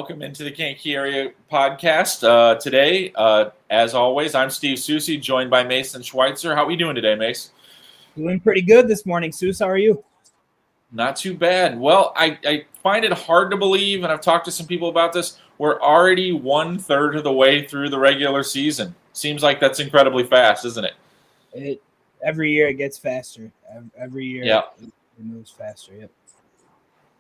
welcome into the Kankakee Area podcast. Today, as always, I'm Steve Soucie, joined by Mason Schweizer. How are we doing today, Mace? Doing pretty good this morning, Souce. How are you? Not too bad. Well, I find it hard to believe, and I've talked to some people about this, we're already 1/3 of the way through the regular season. Seems like that's incredibly fast, isn't it? Every year it gets faster. Every year it moves faster. Yep.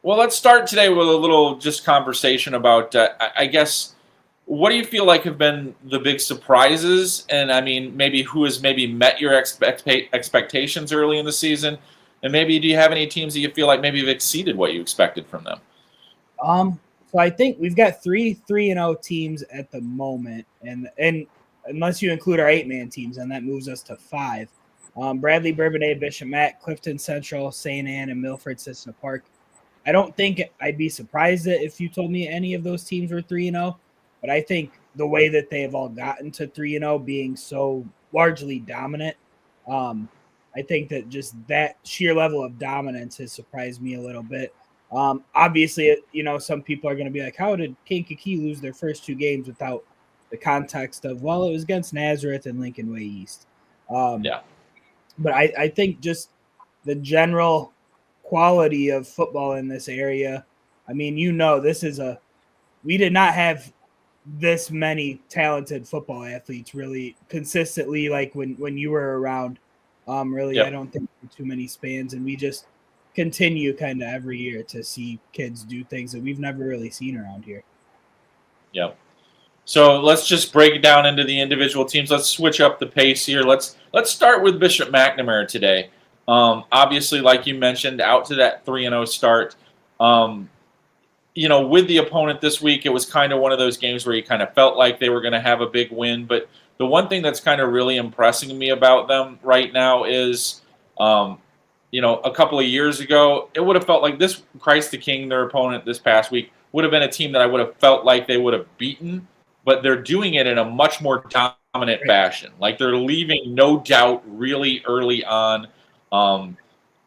Well, let's start today with a little just conversation about, I guess, what do you feel like have been the big surprises? And I mean, maybe who has maybe met your expectations early in the season? And maybe do you have any teams that you feel like maybe have exceeded what you expected from them? So I think we've got 3-0 teams at the moment, and unless you include our 8-man teams, and that moves us to 5. Bradley, Bourbonnais, Bishop Mac, Clifton Central, St. Anne, and Milford Cissna Park. I don't think I'd be surprised if you told me any of those teams were 3-0, but I think the way that they have all gotten to 3-0, being so largely dominant, I think that just that sheer level of dominance has surprised me a little bit. Obviously, some people are going to be like, how did Kankakee lose their first 2 games without the context of, well, it was against Nazareth and Lincoln Way East. But I think just the general quality of football in this area. I mean, we did not have this many talented football athletes really consistently, like when you were around. I don't think too many spans, and we just continue kind of every year to see kids do things that we've never really seen around here. Yep. So let's just break it down into the individual teams. Let's switch up the pace here. Let's start with Bishop McNamara today. Obviously, like you mentioned, out to that 3-0 start. With the opponent this week, it was kind of one of those games where you kind of felt like they were going to have a big win. But the one thing that's kind of really impressing me about them right now is, a couple of years ago, it would have felt like this Christ the King, their opponent this past week, would have been a team that I would have felt like they would have beaten. But they're doing it in a much more dominant fashion. Like they're leaving no doubt really early on.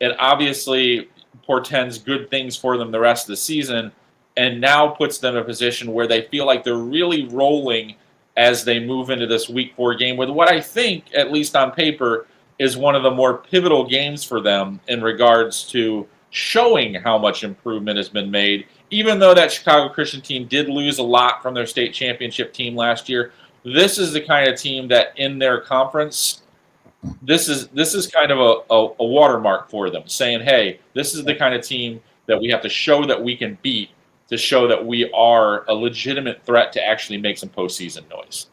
It obviously portends good things for them the rest of the season, and now puts them in a position where they feel like they're really rolling as they move into this Week 4 game with what I think, at least on paper, is one of the more pivotal games for them in regards to showing how much improvement has been made. Even though that Chicago Christian team did lose a lot from their state championship team last year, this is the kind of team that in their conference, this is kind of a watermark for them, saying, hey, this is the kind of team that we have to show that we can beat to show that we are a legitimate threat to actually make some postseason noise.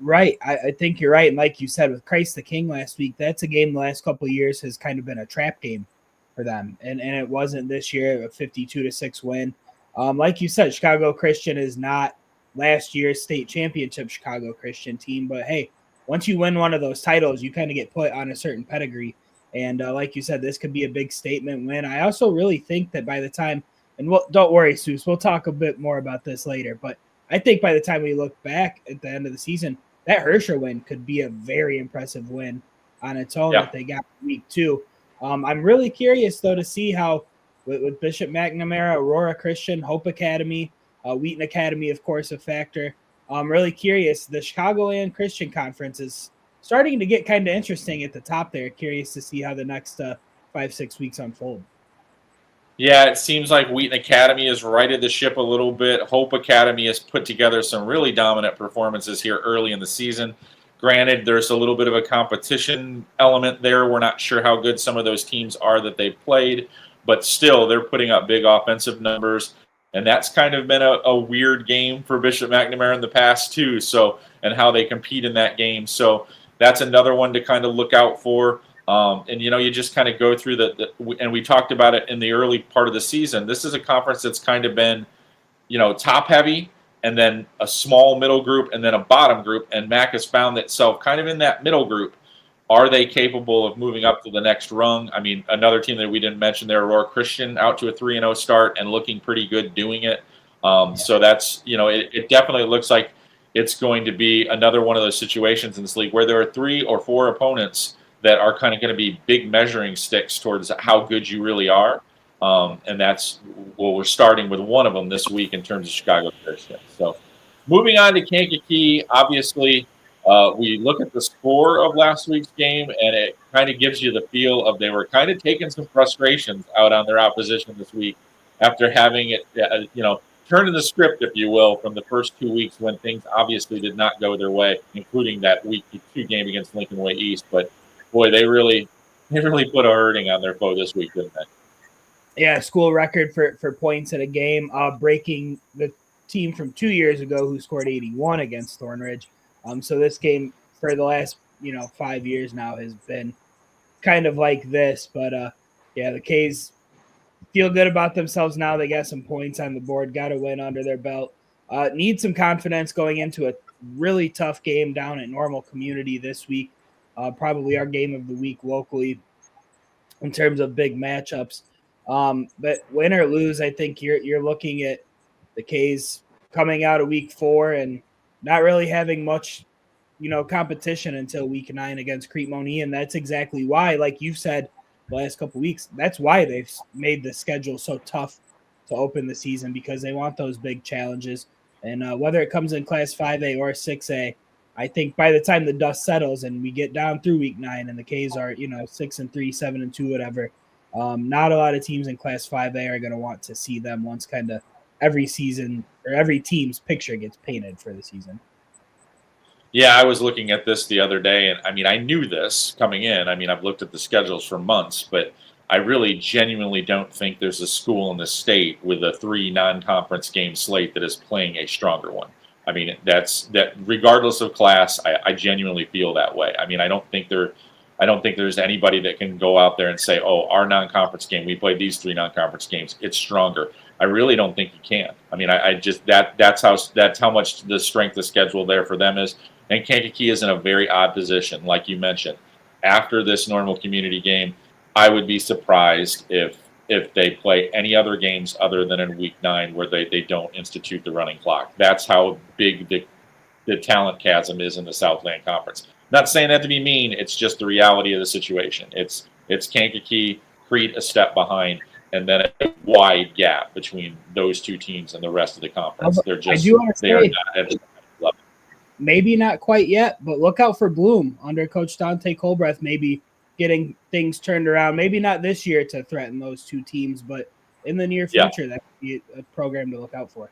Right. I think you're right. And like you said, with Christ the King last week, that's a game the last couple of years has kind of been a trap game for them. And it wasn't this year, a 52-6 win. Like you said, Chicago Christian is not last year's state championship Chicago Christian team. But, hey, once you win one of those titles, you kind of get put on a certain pedigree. And like you said, this could be a big statement win. I also really think that by the time – and don't worry, Seuss, we'll talk a bit more about this later. But I think by the time we look back at the end of the season, that Herscher win could be a very impressive win on its own that they got week 2. I'm really curious, though, to see how with Bishop McNamara, Aurora Christian, Hope Academy, Wheaton Academy, of course, a factor. I'm really curious. The Chicagoland Christian Conference is starting to get kind of interesting at the top there. Curious to see how the next 5-6 weeks unfold. Yeah, it seems like Wheaton Academy has righted the ship a little bit. Hope Academy has put together some really dominant performances here early in the season. Granted, there's a little bit of a competition element there. We're not sure how good some of those teams are that they've played, but still, they're putting up big offensive numbers. And that's kind of been a weird game for Bishop McNamara in the past, too, and how they compete in that game. So that's another one to kind of look out for. You just kind of go through and we talked about it in the early part of the season. This is a conference that's kind of been, top heavy, and then a small middle group, and then a bottom group. And Mac has found itself kind of in that middle group. Are they capable of moving up to the next rung? I mean, another team that we didn't mention there, Aurora Christian, out to a 3-0 start and looking pretty good doing it. So that's, it definitely looks like it's going to be another one of those situations in this league where there are 3 or 4 opponents that are kind of going to be big measuring sticks towards how good you really are. And that's well, we're starting with one of them this week in terms of Chicago Bears. So moving on to Kankakee, obviously, we look at the score of last week's game, and it kind of gives you the feel of they were kind of taking some frustrations out on their opposition this week after having it, turning the script, if you will, from the first 2 weeks when things obviously did not go their way, including that week 2 game against Lincoln Way East. But boy, they really put a hurting on their foe this week, didn't they? Yeah, school record for points in a game, breaking the team from 2 years ago who scored 81 against Thornridge. So this game for the last 5 years now has been kind of like this, but yeah, the K's feel good about themselves now. They got some points on the board, got a win under their belt. Need some confidence going into a really tough game down at Normal Community this week. Probably our game of the week locally in terms of big matchups. But win or lose, I think you're looking at the K's coming out of week 4 and not really having much, competition until week 9 against Crete-Monee. And that's exactly why, like you said, the last couple of weeks, that's why they've made the schedule so tough to open the season, because they want those big challenges. And whether it comes in Class 5A or 6A, I think by the time the dust settles and we get down through week 9 and the K's are, 6-3, 7-2, whatever, not a lot of teams in Class 5A are going to want to see them once kind of every season or every team's picture gets painted for the season. Yeah, I was looking at this the other day, and I mean, I knew this coming in. I mean, I've looked at the schedules for months, but I really genuinely don't think there's a school in the state with a 3 non-conference game slate that is playing a stronger one. I mean, that regardless of class, I genuinely feel that way. I mean, I don't think there's anybody that can go out there and say, "Oh, our non-conference game, we played these 3 non-conference games, it's stronger." I really don't think you can. I mean, I just that's how much the strength of schedule there for them is. And Kankakee is in a very odd position, like you mentioned. After this Normal Community game, I would be surprised if they play any other games other than in week 9 where they don't institute the running clock. That's how big the talent chasm is in the Southland Conference. Not saying that to be mean, it's just the reality of the situation. It's Kankakee, Crete a step behind, and then a wide gap between those 2 teams and the rest of the conference. They're just they are not at the level. Maybe not quite yet, but look out for Bloom under Coach Dante Colbreth, maybe getting things turned around. Maybe not this year to threaten those 2 teams, but in the near future, that could be a program to look out for.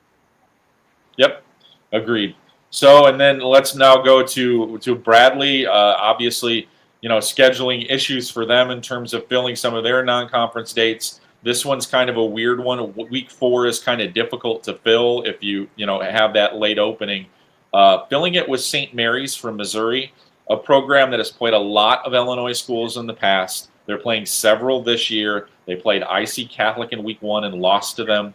Yep, agreed. So, and then let's now go to Bradley. Obviously, scheduling issues for them in terms of filling some of their non-conference dates. This one's kind of a weird one. Week 4 is kind of difficult to fill if you have that late opening. Filling it with St. Mary's from Missouri, a program that has played a lot of Illinois schools in the past. They're playing several this year. They played IC Catholic in week 1 and lost to them.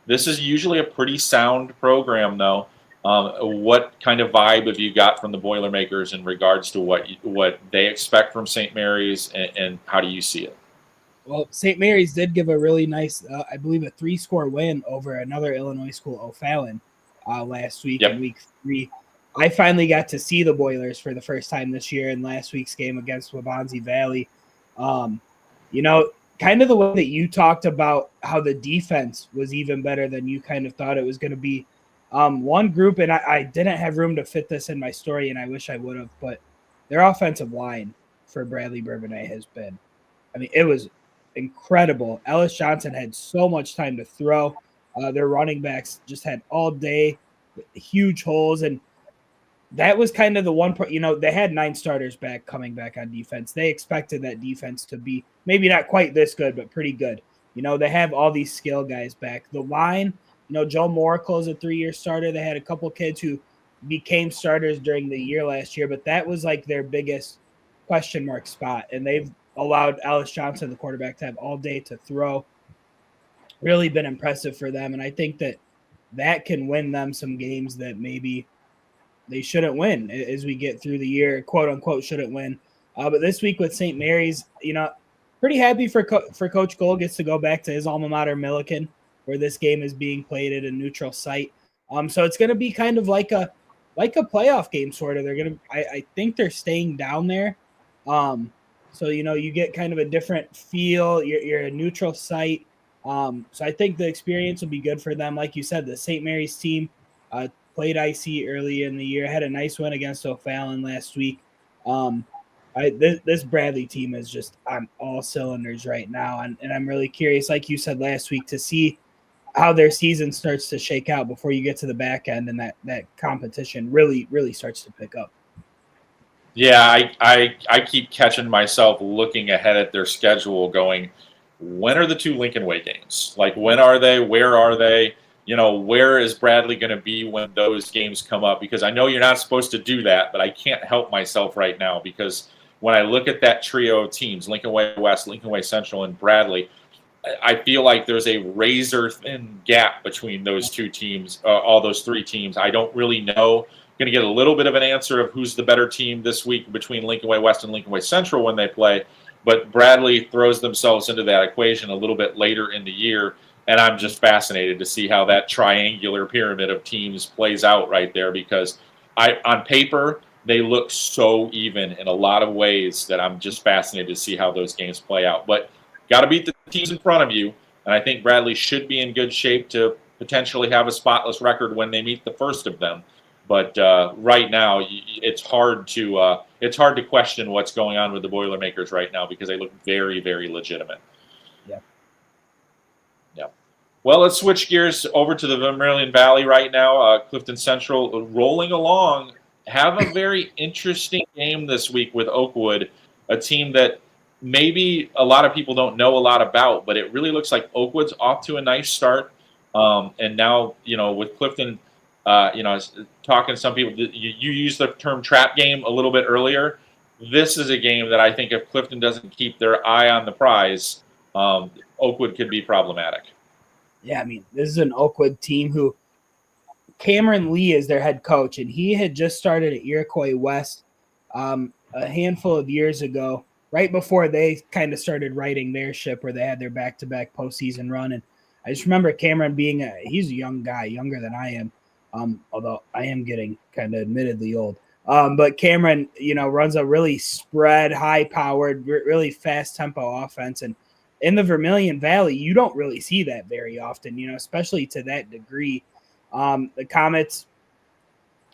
This is usually a pretty sound program, though. What kind of vibe have you got from the Boilermakers in regards to what they expect from St. Mary's, and how do you see it? Well, St. Mary's did give a really nice, I believe, a 3-score win over another Illinois school, O'Fallon, last week in week 3. I finally got to see the Boilers for the first time this year in last week's game against Waubonsie Valley. Kind of the way that you talked about how the defense was even better than you kind of thought it was going to be. One group, and I didn't have room to fit this in my story, and I wish I would have, but their offensive line for Bradley Bourbonnais has been, it was incredible. Ellis Johnson had so much time to throw. Their running backs just had all day, huge holes, and that was kind of the one point, they had 9 starters coming back on defense. They expected that defense to be maybe not quite this good, but pretty good. They have all these skill guys back. The line, Joe Moracle is a 3-year starter. They had a couple kids who became starters during the year last year, but that was like their biggest question mark spot. And they've allowed Ellis Johnson, the quarterback, to have all day to throw. Really been impressive for them. And I think that can win them some games that maybe they shouldn't win as we get through the year, quote unquote, shouldn't win. But this week with St. Mary's, pretty happy for Coach Gold gets to go back to his alma mater, Milliken, where this game is being played at a neutral site. So it's going to be kind of like a playoff game, sort of. They're going to, I think they're staying down there. So, you get kind of a different feel. You're a neutral site. So I think the experience will be good for them. Like you said, the St. Mary's team played IC early in the year, had a nice win against O'Fallon last week. This Bradley team is just on all cylinders right now. And I'm really curious, like you said last week, to see how their season starts to shake out before you get to the back end and that competition really, really starts to pick up. Yeah, I keep catching myself looking ahead at their schedule going, when are the two Lincoln Way games? Like, when are they? Where are they? Where is Bradley going to be when those games come up? Because I know you're not supposed to do that, but I can't help myself right now because when I look at that trio of teams, Lincoln Way West, Lincoln Way Central, and Bradley, I feel like there's a razor thin gap between those two teams, all those three teams. I don't really know. Going to get a little bit of an answer of who's the better team this week between Lincoln Way West and Lincoln Way Central when they play. But Bradley throws themselves into that equation a little bit later in the year, and I'm just fascinated to see how that triangular pyramid of teams plays out right there because on paper, they look so even in a lot of ways that I'm just fascinated to see how those games play out. But got to beat the teams in front of you, and I think Bradley should be in good shape to potentially have a spotless record when they meet the first of them. But right now, it's hard to question what's going on with the Boilermakers right now because they look very, very legitimate. Yeah. Yeah. Well, let's switch gears over to the Vermilion Valley right now. Clifton Central rolling along, have a very interesting game this week with Oakwood, a team that maybe a lot of people don't know a lot about, but it really looks like Oakwood's off to a nice start. And now, with Clifton, talking to some people, you used the term trap game a little bit earlier. This is a game that I think if Clifton doesn't keep their eye on the prize, Oakwood could be problematic. Yeah, I mean, this is an Oakwood team who Cameron Lee is their head coach, and he had just started at Iroquois West a handful of years ago, right before they kind of started riding their ship where they had their back-to-back postseason run. And I just remember Cameron being he's a young guy, younger than I am. Although I am getting kind of admittedly old. But Cameron, runs a really spread, high-powered, really fast-tempo offense. And in the Vermilion Valley, you don't really see that very often, especially to that degree. The Comets,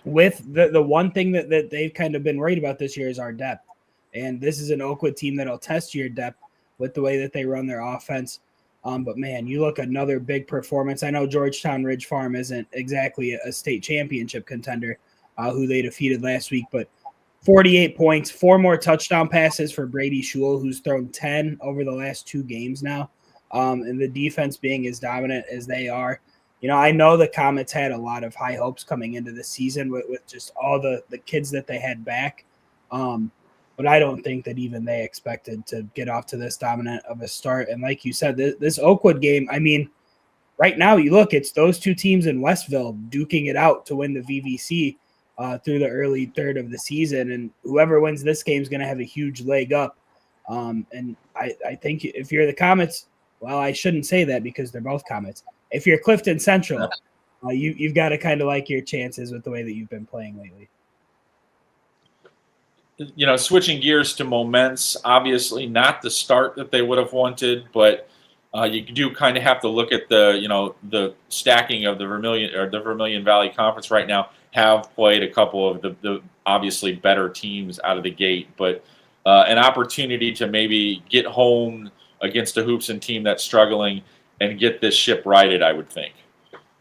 with the one thing that they've kind of been worried about this year is our depth. And this is an Oakwood team that'll test your depth with the way that they run their offense. But, man, you look another big performance. I know Georgetown Ridge Farm isn't exactly a state championship contender who they defeated last week, but 48 points, 4 more touchdown passes for Brady Schul, who's thrown 10 over the last 2 games now, and the defense being as dominant as they are. I know the Comets had a lot of high hopes coming into the season with just all the kids that they had back. But I don't think that even they expected to get off to this dominant of a start. And like you said, this Oakwood game, I mean, right now you look, it's those two teams in Westville duking it out to win the VVC through the early third of the season. And whoever wins this game is going to have a huge leg up. And I think if you're the Comets, well, I shouldn't say that because they're both Comets. If you're Clifton Central, you've got to kind of like your chances with the way that you've been playing lately. Switching gears to Moments, obviously not the start that they would have wanted, but you do kind of have to look at the stacking of the Vermilion Valley Conference right now. Have played a couple of the obviously better teams out of the gate, but an opportunity to maybe get home against a Hoopson team that's struggling and get this ship righted, I would think.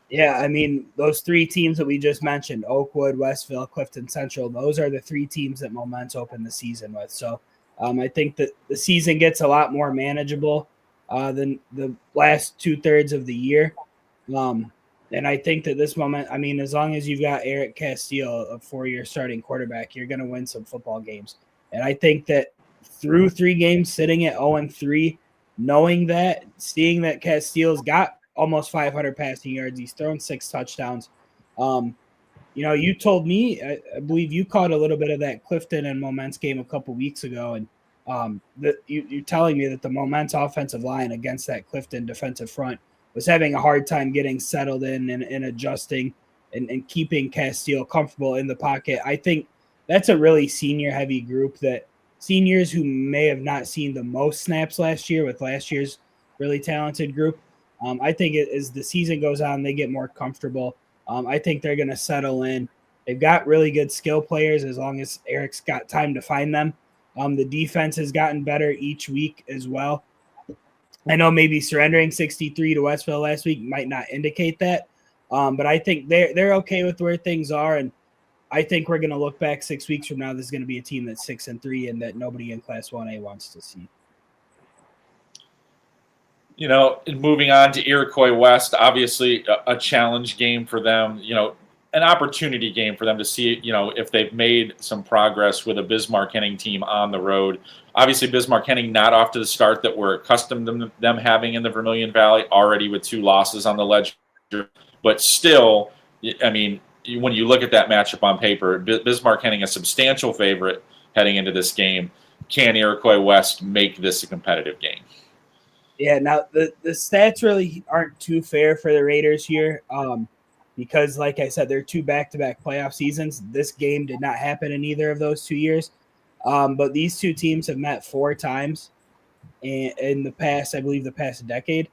Yeah, I mean, those 3 teams that we just mentioned, Oakwood, Westville, Clifton Central, those are the 3 teams that Moments opened the season with. So I think that the season gets a lot more manageable than the last 2/3 of the year. And I think that this moment, I mean, as long as you've got Eric Castile, a 4-year starting quarterback, you're going to win some football games. And I think that through 3 games, sitting at 0-3, knowing that, seeing that Castile's got almost 500 passing yards. He's thrown 6 touchdowns. You told me, I believe you caught a little bit of that Clifton and Moments game a couple weeks ago, and you're telling me that the Moments offensive line against that Clifton defensive front was having a hard time getting settled in and adjusting and keeping Castile comfortable in the pocket. I think that's a really senior-heavy group that seniors who may have not seen the most snaps last year with last year's really talented group. I think as the season goes on, they get more comfortable. I think they're going to settle in. They've got really good skill players as long as Eric's got time to find them. The defense has gotten better each week as well. I know maybe surrendering 63 to Westville last week might not indicate that, but I think they're okay with where things are, and I think we're going to look back 6 weeks from now. This is going to be a team that's 6-3 and that nobody in Class 1A wants to see. You know, moving on to Iroquois West, obviously a challenge game for them, you know, an opportunity game for them to see, you know, if they've made some progress with a Bismarck-Henning team on the road. Obviously, Bismarck-Henning not off to the start that we're accustomed to them having in the Vermilion Valley, already with 2 losses on the ledger. But still, I mean, when you look at that matchup on paper, Bismarck-Henning a substantial favorite heading into this game. Can Iroquois West make this a competitive game? Yeah, now the stats really aren't too fair for the Raiders here because, like I said, they're 2 back-to-back playoff seasons. This game did not happen in either of those 2 years, but these 2 teams have met 4 times in the past, I believe, the past decade.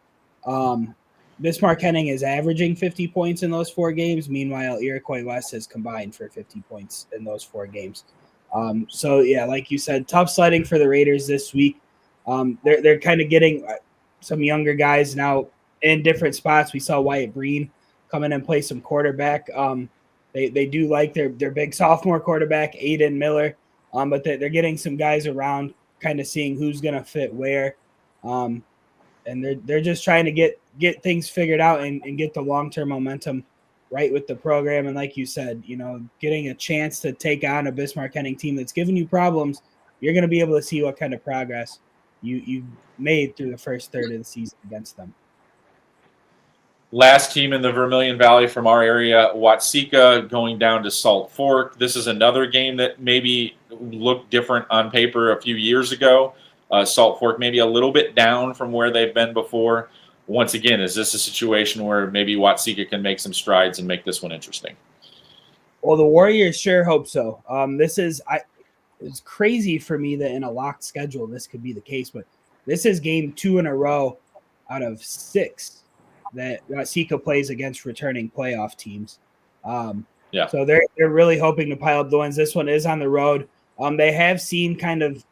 Bismarck-Henning is averaging 50 points in those 4 games. Meanwhile, Iroquois West has combined for 50 points in those 4 games. So, yeah, like you said, tough sledding for the Raiders this week. They're kind of getting some younger guys now in different spots. We saw Wyatt Breen come in and play some quarterback. They do like their big sophomore quarterback, Aiden Miller, but they're getting some guys around, kind of seeing who's going to fit where. And they're just trying to get things figured out and get the long-term momentum right with the program. And like you said, you know, getting a chance to take on a Bismarck-Henning team that's giving you problems, you're going to be able to see what kind of progress you made through the first third of the season against them. Last team in the Vermilion Valley from our area, Watseka going down to Salt Fork. This is another game that maybe looked different on paper a few years ago. Salt Fork maybe a little bit down from where they've been before. Once again, is this a situation where maybe Watseka can make some strides and make this one interesting? Well, the Warriors sure hope so. It's crazy for me that in a locked schedule this could be the case, but this is game 2 in a row out of 6 that Watseka plays against returning playoff teams. So they're really hoping to pile up the wins. This one is on the road. They have seen kind of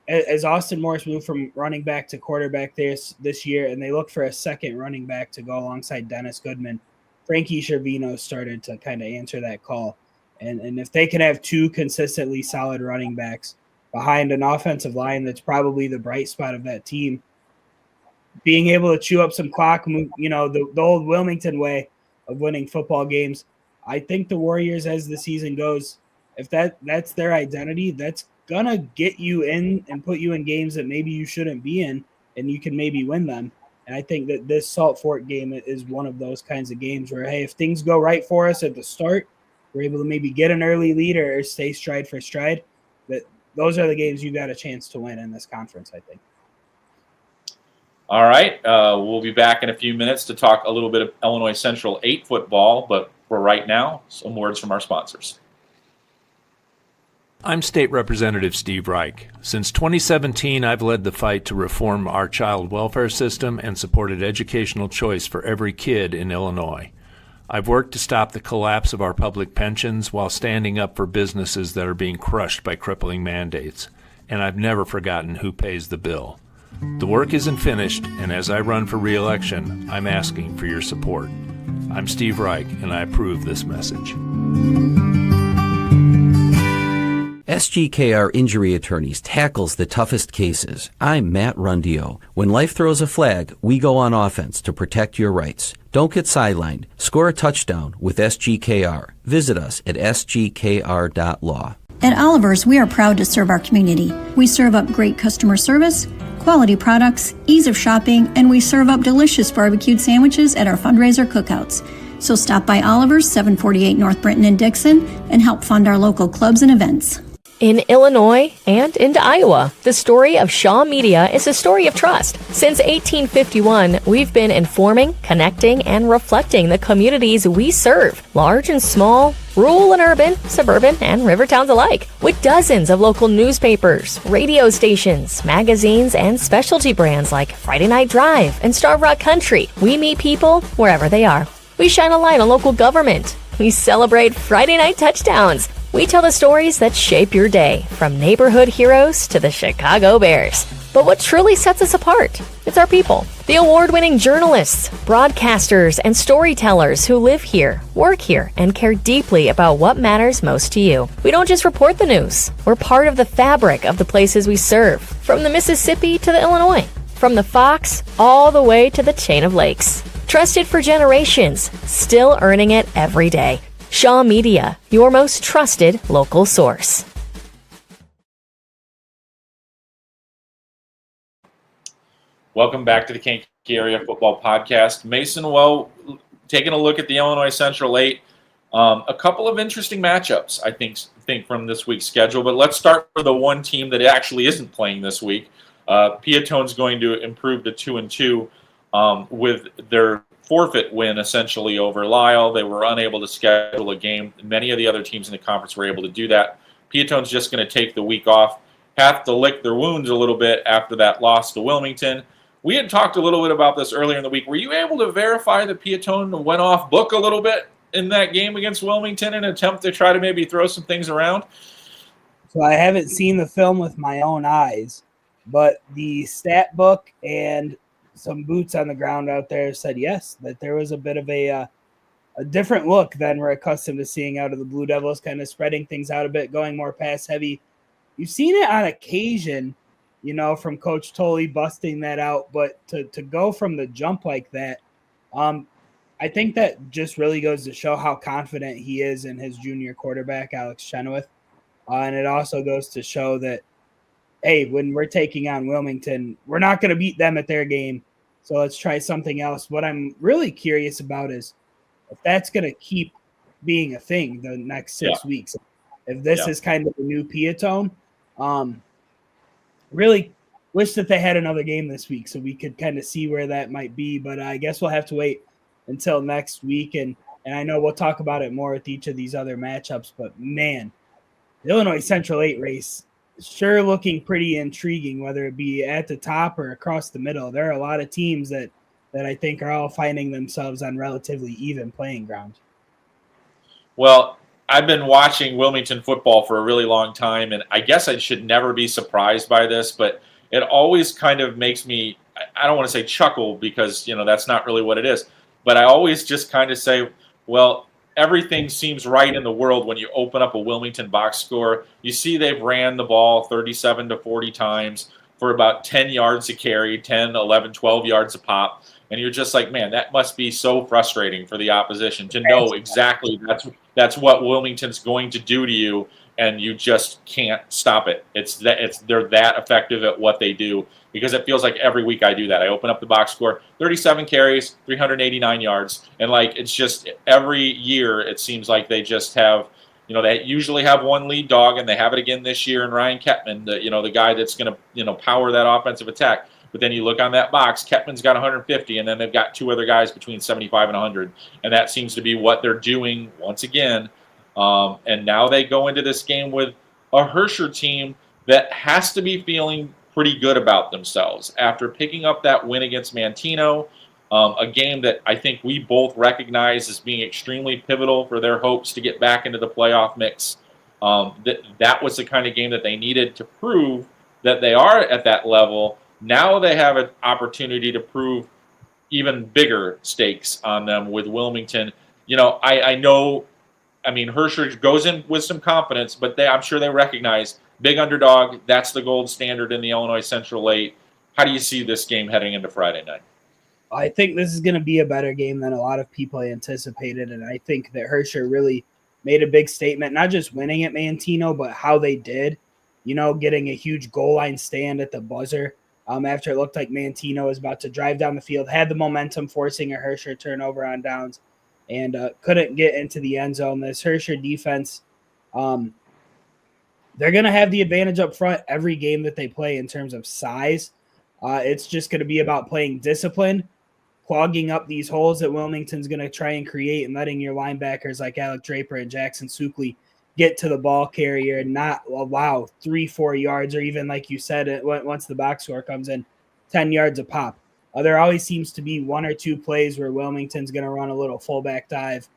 as Austin Morris moved from running back to quarterback this year, and they look for a second running back to go alongside Dennis Goodman. Frankie Shervino started to kind of answer that call. And if they can have 2 consistently solid running backs behind an offensive line that's probably the bright spot of that team, being able to chew up some clock, you know, the old Wilmington way of winning football games, I think the Warriors, as the season goes, if that's their identity, that's going to get you in and put you in games that maybe you shouldn't be in, and you can maybe win them. And I think that this Salt Fork game is one of those kinds of games where, hey, if things go right for us at the start, we're able to maybe get an early lead or stay stride for stride. That those are the games you got a chance to win in this conference, I think. All right. We'll be back in a few minutes to talk a little bit of Illinois Central 8 football, but for right now, some words from our sponsors. I'm State Representative Steve Reich. Since 2017, I've led the fight to reform our child welfare system and supported educational choice for every kid in Illinois. I've worked to stop the collapse of our public pensions while standing up for businesses that are being crushed by crippling mandates. And I've never forgotten who pays the bill. The work isn't finished, and as I run for re-election, I'm asking for your support. I'm Steve Reich, and I approve this message. SGKR Injury Attorneys tackles the toughest cases. I'm Matt Rundio. When life throws a flag, we go on offense to protect your rights. Don't get sidelined. Score a touchdown with SGKR. Visit us at sgkr.law. At Oliver's, we are proud to serve our community. We serve up great customer service, quality products, ease of shopping, and we serve up delicious barbecued sandwiches at our fundraiser cookouts. So stop by Oliver's, 748 North Brenton and Dixon, and help fund our local clubs and events. In Illinois and into Iowa, the story of Shaw Media is a story of trust. Since 1851, we've been informing, connecting, and reflecting the communities we serve, large and small, rural and urban, suburban, and river towns alike. With dozens of local newspapers, radio stations, magazines, and specialty brands like Friday Night Drive and Starve Rock Country, we meet people wherever they are. We shine a light on local government. We celebrate Friday night touchdowns. We tell the stories that shape your day, from neighborhood heroes to the Chicago Bears. But what truly sets us apart? It's our people. The award-winning journalists, broadcasters, and storytellers who live here, work here, and care deeply about what matters most to you. We don't just report the news. We're part of the fabric of the places we serve, from the Mississippi to the Illinois, from the Fox all the way to the chain of lakes. Trusted for generations, still earning it every day. Shaw Media, your most trusted local source. Welcome back to the Kankakee Area Football Podcast. Mason, well, taking a look at the Illinois Central 8, a couple of interesting matchups, I think from this week's schedule. But let's start with the one team that actually isn't playing this week. Peatone's going to improve to 2-2 with their forfeit win essentially over Lisle. They were unable to schedule a game. Many of the other teams in the conference were able to do that. Peatone's just going to take the week off, have to lick their wounds a little bit after that loss to Wilmington. We had talked a little bit about this earlier in the week. Were you able to verify that Peatone went off book a little bit in that game against Wilmington in an attempt to try to maybe throw some things around? So I haven't seen the film with my own eyes, but the stat book and some boots on the ground out there said yes, that there was a bit of a different look than we're accustomed to seeing out of the Blue Devils, kind of spreading things out a bit, going more pass heavy. You've seen it on occasion, from Coach Tolley busting that out, but to go from the jump like that, I think that just really goes to show how confident he is in his junior quarterback, Alex Chenoweth. And it also goes to show that, hey, when we're taking on Wilmington, we're not going to beat them at their game. So let's try something else. What I'm really curious about is if that's going to keep being a thing the next 6 weeks. If this is kind of a new Peatone, really wish that they had another game this week so we could kind of see where that might be. But I guess we'll have to wait until next week. And I know we'll talk about it more with each of these other matchups. But, man, the Illinois Central 8 race sure looking pretty intriguing, whether it be at the top or across the middle. There are a lot of teams that I think are all finding themselves on relatively even playing ground. Well, I've been watching Wilmington football for a really long time, and I guess I should never be surprised by this, but it always kind of makes me, I don't want to say chuckle because, that's not really what it is, but I always just kind of say, well, everything seems right in the world when you open up a Wilmington box score. You see they've ran the ball 37 to 40 times for about 10 yards a carry, 10, 11, 12 yards a pop. And you're just like, man, that must be so frustrating for the opposition to know exactly that's what Wilmington's going to do to you, and you just can't stop it. They're that effective at what they do, because it feels like every week I do that. I open up the box score, 37 carries, 389 yards, and it's just every year it seems like they just have, they usually have one lead dog, and they have it again this year in Ryan Kettman, the guy that's going to power that offensive attack. But then you look on that box, Kettman's got 150, and then they've got two other guys between 75 and 100. And that seems to be what they're doing once again. And now they go into this game with a Herscher team that has to be feeling pretty good about themselves after picking up that win against Mantino, a game that I think we both recognize as being extremely pivotal for their hopes to get back into the playoff mix. That was the kind of game that they needed to prove that they are at that level. Now they have an opportunity to prove even bigger stakes on them with Wilmington. I know, Herscher goes in with some confidence, but I'm sure they recognize big underdog. That's the gold standard in the Illinois Central 8. How do you see this game heading into Friday night? I think this is going to be a better game than a lot of people anticipated, and I think that Herscher really made a big statement, not just winning at Mantino, but how they did, getting a huge goal line stand at the buzzer. After it looked like Mantino was about to drive down the field, had the momentum, forcing a Herscher turnover on downs, and couldn't get into the end zone. This Herscher defense they're going to have the advantage up front every game that they play in terms of size. It's just going to be about playing discipline, clogging up these holes that Wilmington's going to try and create, and letting your linebackers like Alec Draper and Jackson Soucie get to the ball carrier and not allow 3-4 yards, or even, like you said, once the box score comes in, 10 yards a pop. There always seems to be 1 or 2 plays where Wilmington's going to run a little fullback dive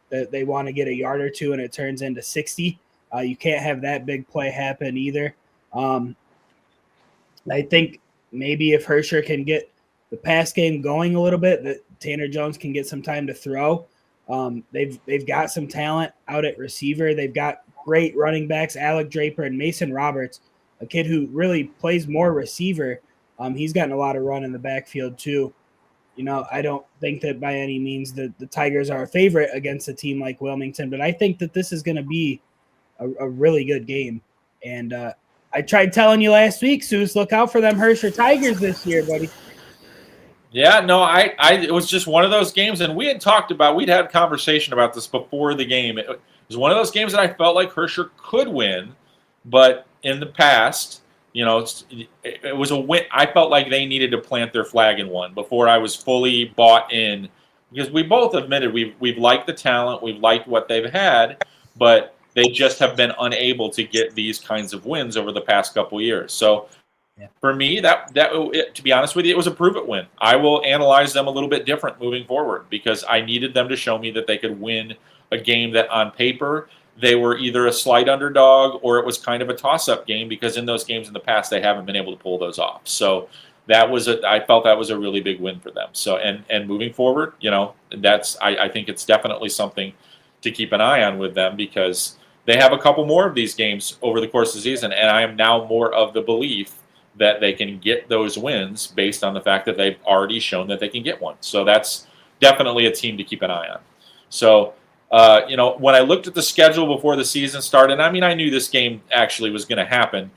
that they want to get a yard or two, and it turns into 60. You can't have that big play happen either. I think maybe if Hersher can get the pass game going a little bit, that Tanner Jones can get some time to throw. They've got some talent out at receiver. They've got great running backs, Alec Draper and Mason Roberts, a kid who really plays more receiver. He's gotten a lot of run in the backfield too. I don't think that by any means the Tigers are a favorite against a team like Wilmington, but I think that this is going to be a really good game. And I tried telling you last week, Seuss, look out for them Hersher Tigers this year, buddy. Yeah, no, it was just one of those games, and we'd had a conversation about this before the game. It was one of those games that I felt like Hersher could win, but in the past, it was a win. I felt like they needed to plant their flag in one before I was fully bought in, because we both admitted we've liked the talent, we've liked what they've had, but they just have been unable to get these kinds of wins over the past couple years. So for me, to be honest with you, it was a prove-it win. I will analyze them a little bit different moving forward, because I needed them to show me that they could win a game that on paper they were either a slight underdog or it was kind of a toss-up game, because in those games in the past they haven't been able to pull those off. So I felt that was a really big win for them. So and moving forward, I think it's definitely something to keep an eye on with them, because they have a couple more of these games over the course of the season, and I am now more of the belief that they can get those wins based on the fact that they've already shown that they can get one. So that's definitely a team to keep an eye on. So, when I looked at the schedule before the season started, I knew this game actually was going to happen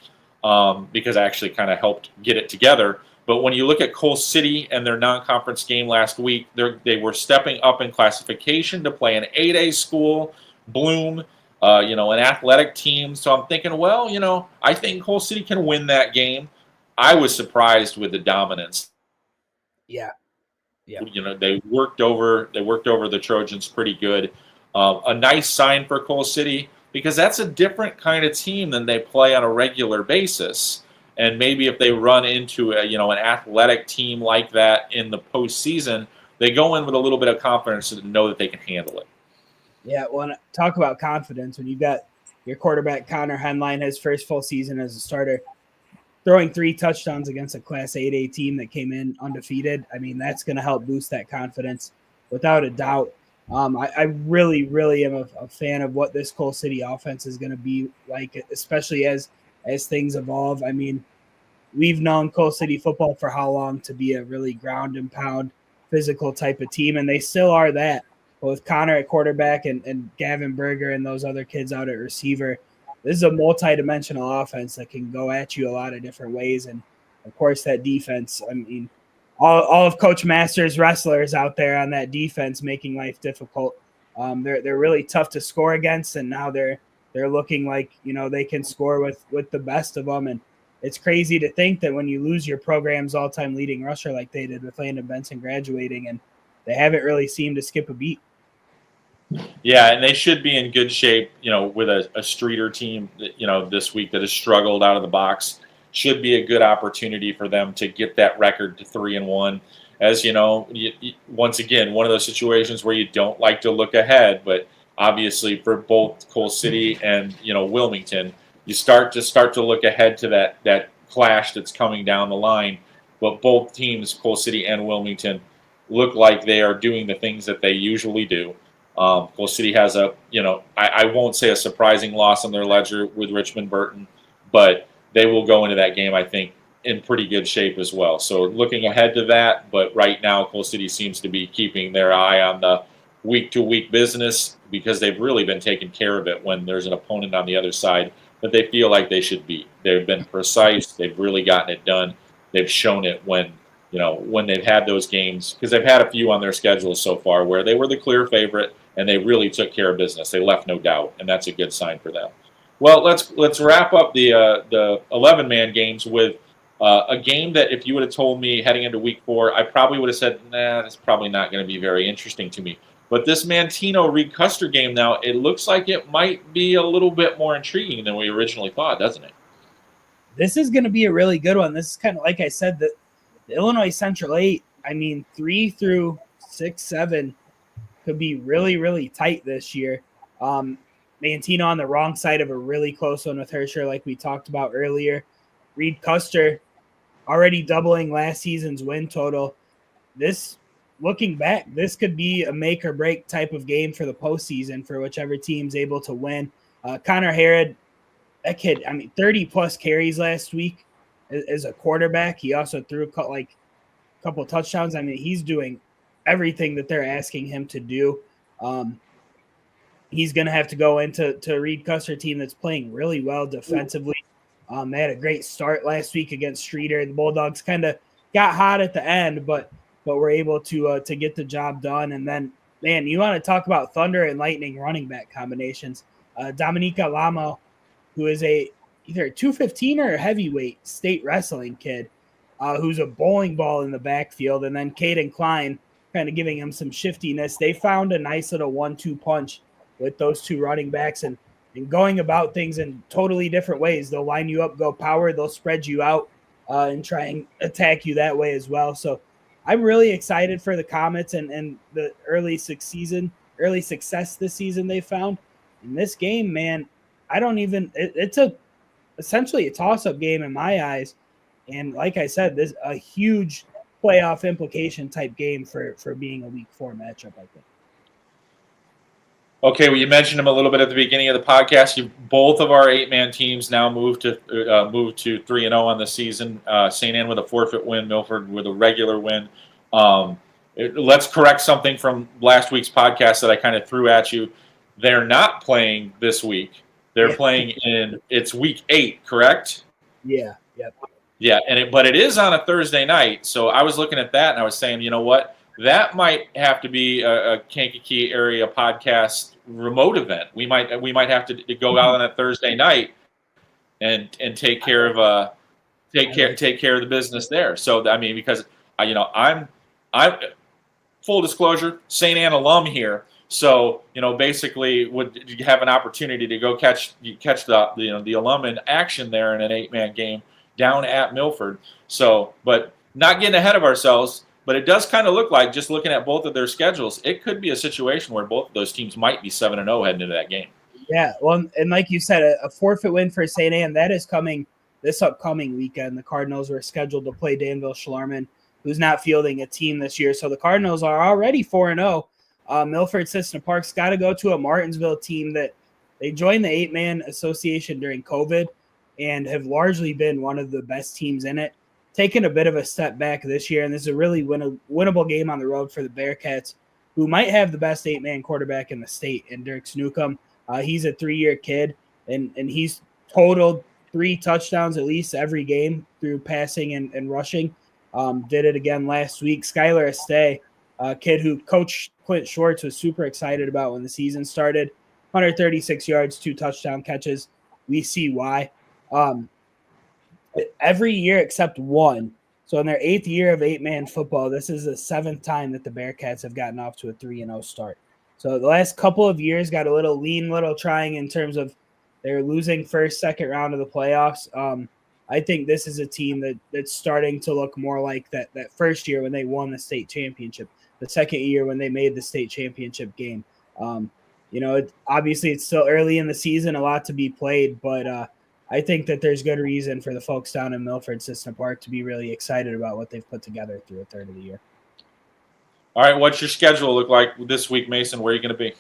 because I actually kind of helped get it together. But when you look at Coal City and their non-conference game last week, they were stepping up in classification to play an 8A school, Bloom, an athletic team. So I'm thinking, I think Coal City can win that game. I was surprised with the dominance. Yeah. They worked over the Trojans pretty good. A nice sign for Coal City, because that's a different kind of team than they play on a regular basis. And maybe if they run into an athletic team like that in the postseason, they go in with a little bit of confidence and know that they can handle it. Yeah, well, talk about confidence. When you've got your quarterback Connor Henline, his first full season as a starter, throwing 3 touchdowns against a Class 8A team that came in undefeated, that's going to help boost that confidence without a doubt. I really, really am a fan of what this Coal City offense is going to be like, especially as things evolve. We've known Coal City football for how long to be a really ground and pound physical type of team, and they still are that. With Connor at quarterback and Gavin Berger and those other kids out at receiver, this is a multi-dimensional offense that can go at you a lot of different ways. And, of course, that defense, all of Coach Masters' wrestlers out there on that defense making life difficult. They're really tough to score against, and now they're looking like, they can score with the best of them. And it's crazy to think that when you lose your program's all-time leading rusher like they did with Landon Benson graduating, and they haven't really seemed to skip a beat. Yeah, and they should be in good shape, with a Streeter team, this week that has struggled out of the box. Should be a good opportunity for them to get that record to 3-1. As once again, one of those situations where you don't like to look ahead, but obviously for both Coal City and Wilmington, you start to look ahead to that clash that's coming down the line. But both teams, Coal City and Wilmington, look like they are doing the things that they usually do. Coal City has I won't say a surprising loss on their ledger with Richmond Burton, but they will go into that game, I think, in pretty good shape as well. So looking ahead to that, but right now Coal City seems to be keeping their eye on the week-to-week business, because they've really been taking care of it when there's an opponent on the other side that they feel like they should beat. They've been precise. They've really gotten it done. They've shown it when they've had those games, because they've had a few on their schedule so far where they were the clear favorite and they really took care of business. They left no doubt, and that's a good sign for them. Well, let's wrap up the 11-man games with a game that if you would have told me heading into week 4, I probably would have said, nah, that's probably not going to be very interesting to me. But this Mantino Reed Custer game now, it looks like it might be a little bit more intriguing than we originally thought, doesn't it? This is going to be a really good one. This is kind of like I said, the Illinois Central 8. I mean, 3 through 6, 7 could be really, really tight this year. Mantino on the wrong side of a really close one with Herscher, like we talked about earlier. Reed Custer already doubling last season's win total. This, looking back, this could be a make or break type of game for the postseason for whichever team's able to win. Connor Harrod, that kid, 30 plus carries last week as a quarterback. He also threw a couple touchdowns. He's doing everything that they're asking him to do. He's going to have to go into a Reed Custer team that's playing really well defensively. They had a great start last week against Streeter. The Bulldogs kind of got hot at the end, but were able to get the job done. And then, man, you want to talk about thunder and lightning running back combinations. Dominica Lamo, who is either a 215 or a heavyweight state wrestling kid, who's a bowling ball in the backfield. And then Caden Klein kind of giving him some shiftiness. They found a nice little 1-2 punch with those two running backs and going about things in totally different ways. They'll line you up, go power, they'll spread you out and try and attack you that way as well. So I'm really excited for the Comets and the early success this season they found. In this game, man, it's essentially a toss-up game in my eyes. And like I said, this is a huge playoff implication type game for being a week 4 matchup, I think. Okay, well, you mentioned them a little bit at the beginning of the podcast. Both of our 8-man teams now moved to 3-0 on the season. St. Anne with a forfeit win, Milford with a regular win. Let's correct something from last week's podcast that I kind of threw at you. They're not playing this week. They're playing it's week 8, correct? Yeah. Yep. Yeah, but it is on a Thursday night. So I was looking at that and I was saying, you know what? That might have to be a Kankakee area podcast remote event. We might have to go out on a Thursday night and take care of the business there. So because I'm full disclosure, St. Anne alum here. So basically would have an opportunity to go catch the alum in action there in an 8-man game down at Milford. So, but not getting ahead of ourselves. But it does kind of look like, just looking at both of their schedules, it could be a situation where both of those teams might be 7-0 heading into that game. Yeah, well, and like you said, a forfeit win for St. Anne, that is coming this upcoming weekend. The Cardinals were scheduled to play Danville Schlarman, who's not fielding a team this year. So the Cardinals are already 4-0. Milford Cistern Park's got to go to a Martinsville team that they joined the 8-man association during COVID and have largely been one of the best teams in it. Taken a bit of a step back this year, and this is a really winnable game on the road for the Bearcats, who might have the best 8-man quarterback in the state in Dirk Snookum. He's a 3-year kid, and he's totaled 3 touchdowns at least every game through passing and rushing. Did it again last week. Skylar Estee, a kid who Coach Clint Schwartz was super excited about when the season started. 136 yards, 2 touchdown catches. We see why. Every year except one. So in their 8th year of 8-man football, this is the 7th time that the Bearcats have gotten off to a 3-0 start. So the last couple of years got a little trying in terms of they're losing first, second round of the playoffs. I think this is a team that's starting to look more like that first year when they won the state championship, the second year when they made the state championship game. Obviously it's still early in the season, a lot to be played, but I think that there's good reason for the folks down in Milford Cistern Park to be really excited about what they've put together through a third of the year. All right, what's your schedule look like this week, Mason? Where are you going to be?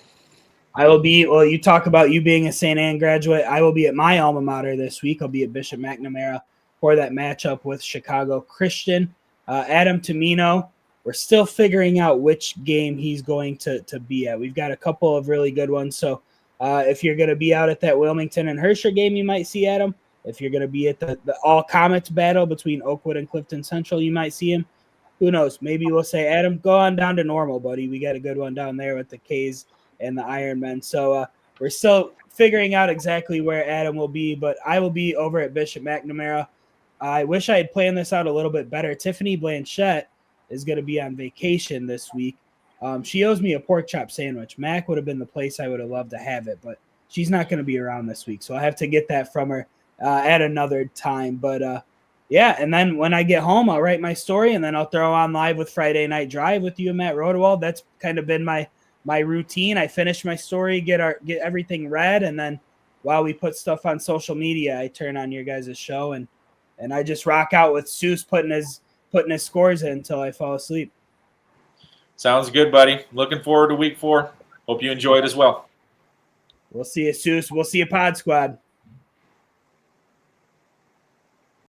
I will be, well, you talk about you being a St. Anne graduate. I will be at my alma mater this week. I'll be at Bishop McNamara for that matchup with Chicago Christian. Adam Tamino, we're still figuring out which game he's going to be at. We've got a couple of really good ones, so if you're going to be out at that Wilmington and Herscher game, you might see Adam. If you're going to be at the all Comets battle between Oakwood and Clifton Central, you might see him. Who knows? Maybe we'll say, Adam, go on down to Normal, buddy. We got a good one down there with the K's and the Ironmen. So we're still figuring out exactly where Adam will be, but I will be over at Bishop McNamara. I wish I had planned this out a little bit better. Tiffany Blanchette is going to be on vacation this week. She owes me a pork chop sandwich. Mac would have been the place I would have loved to have it, but she's not going to be around this week, so I have to get that from her at another time. But yeah, and then when I get home, I'll write my story, and then I'll throw on Live with Friday Night Drive with you and Matt Rodewald. That's kind of been my routine. I finish my story, get everything read, and then while we put stuff on social media, I turn on your guys' show, and I just rock out with Soucie putting his scores in until I fall asleep. Sounds good, buddy. Looking forward to week 4. Hope you enjoy it as well. We'll see you, Soucie. We'll see you, Pod Squad.